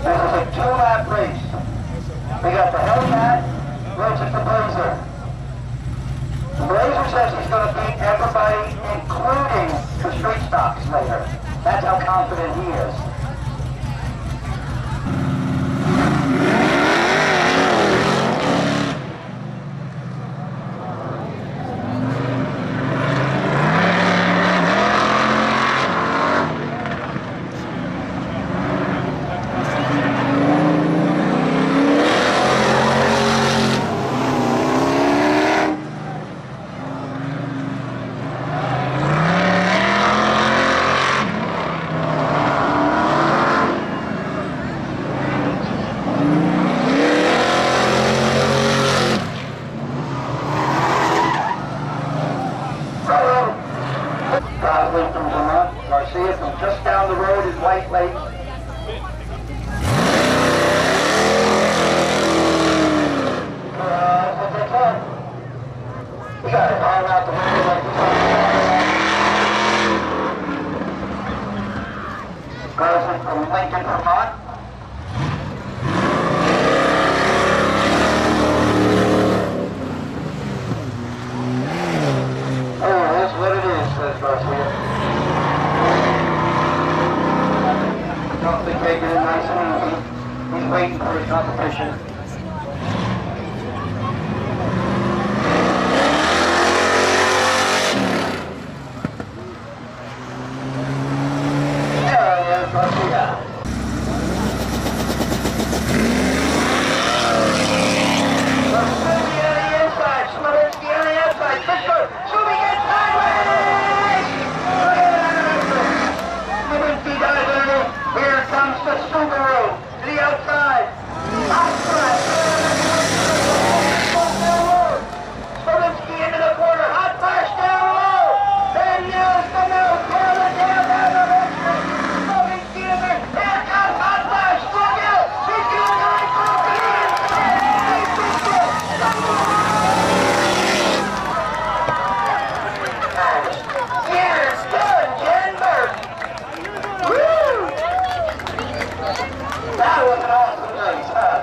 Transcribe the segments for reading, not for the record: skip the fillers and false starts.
This is a 2-lap race. We got the Hellcat versus the Blazer. The Blazer says he's going to beat everybody, including the street stocks later. That's how confident he is. From just down the road in White Lake. We got to climb out the window like this. Girls from Lincoln, Vermont. Oh, that's what it is, says Garcia. Don't think taking it nice and easy. He's waiting for his competition. There, Garcia. Smoothy on the inside, Smoothy on the outside. Pittsburgh, Smoothy gets sideways! Smoothy dives. Here comes the Subaru to the outside. Outside. Smolinski into the corner. Hot flash down low. Then use the nose. Curl it down the direction. Smolinski in there. Here comes hot flash. Look out. He's going to go for the Here's done, Jen Burke. Woo! That was an awesome race, huh?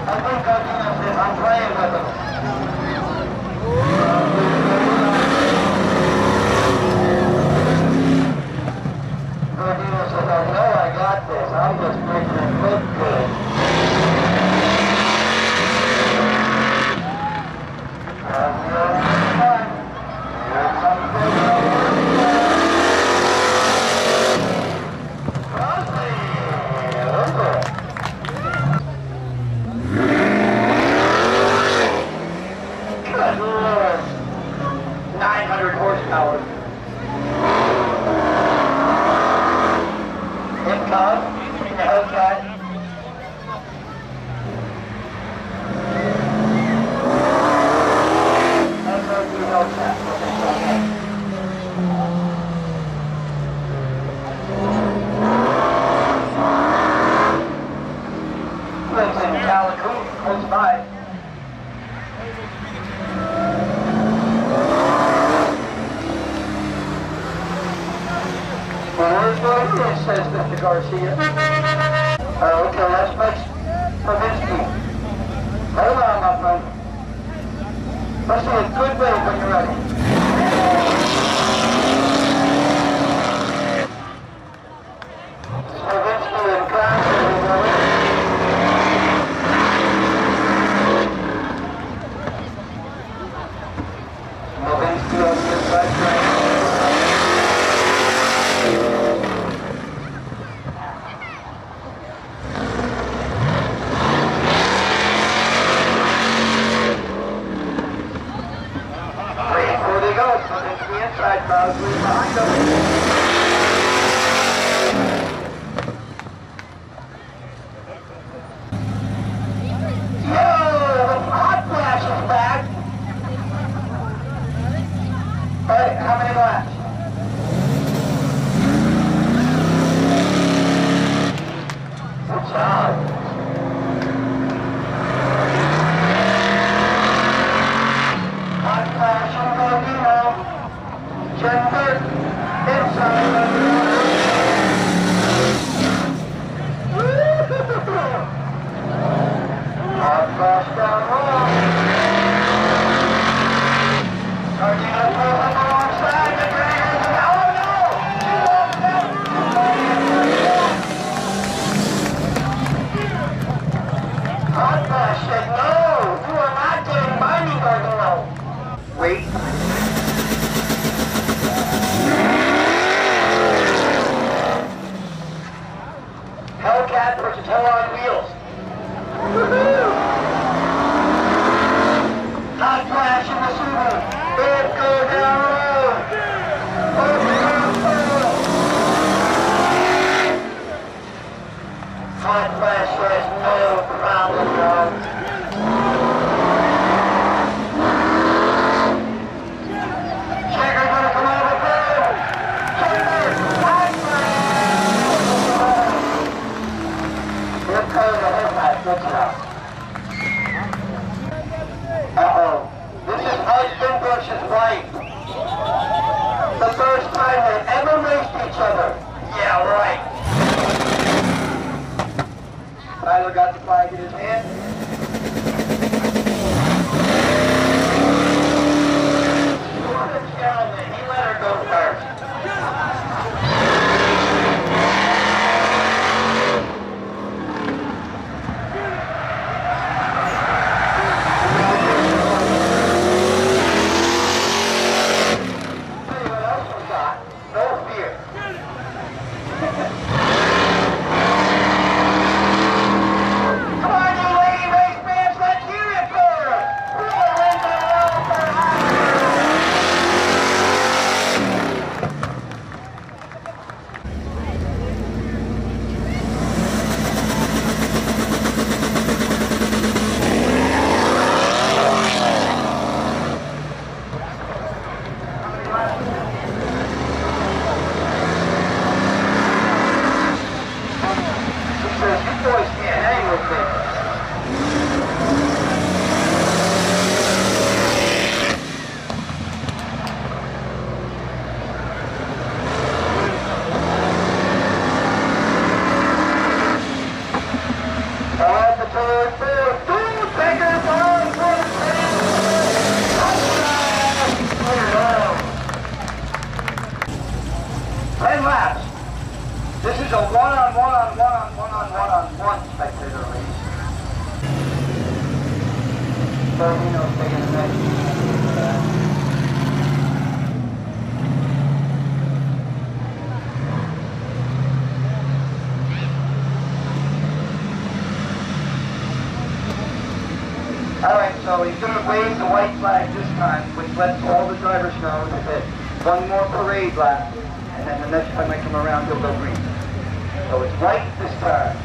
I think I'm playing with them. Gordino says, I know I got this. I'm just making it look good. Good Lord. 900 horsepower. Him come, the Hellcat. That's our new Hellcat. Lives in Calico, close by. Where's what it is, says Mr. Garcia. Okay, let's make Stravinsky. Hold on, my friend. Let's see a good wave when you're ready. Stravinsky and Clarence. Stravinsky on the inside train. Inside crowd, behind them. Yo, the hot flash is back. Hey, how many laps? job. Hot flash and Rodino. Gender inside. Hot flash down low. Rodino pulls up alongside the dragger. Oh no! She walks out. Hot flash said no. You are not getting by me, Rodino. Wait. Hellcat versus Hell on Wheels. Hot flash in the Subaru. It goes down low. Hot flash says no problem, dog. Checker gonna come over through. Checker, hot flash. Here comes the headlight. Look it up. Uh-oh. This is husband versus wife. The first time they ever raced each other. Yeah, right. Tyler got the flag in his hand. What a gentleman. He let her go first. This is a one-on-one spectator race. Rodino's taking the next. Alright, so he's going to wave the white flag this time, which lets all the drivers know that one more parade lap, and then the next time I come around, he'll go green. So it's white this time.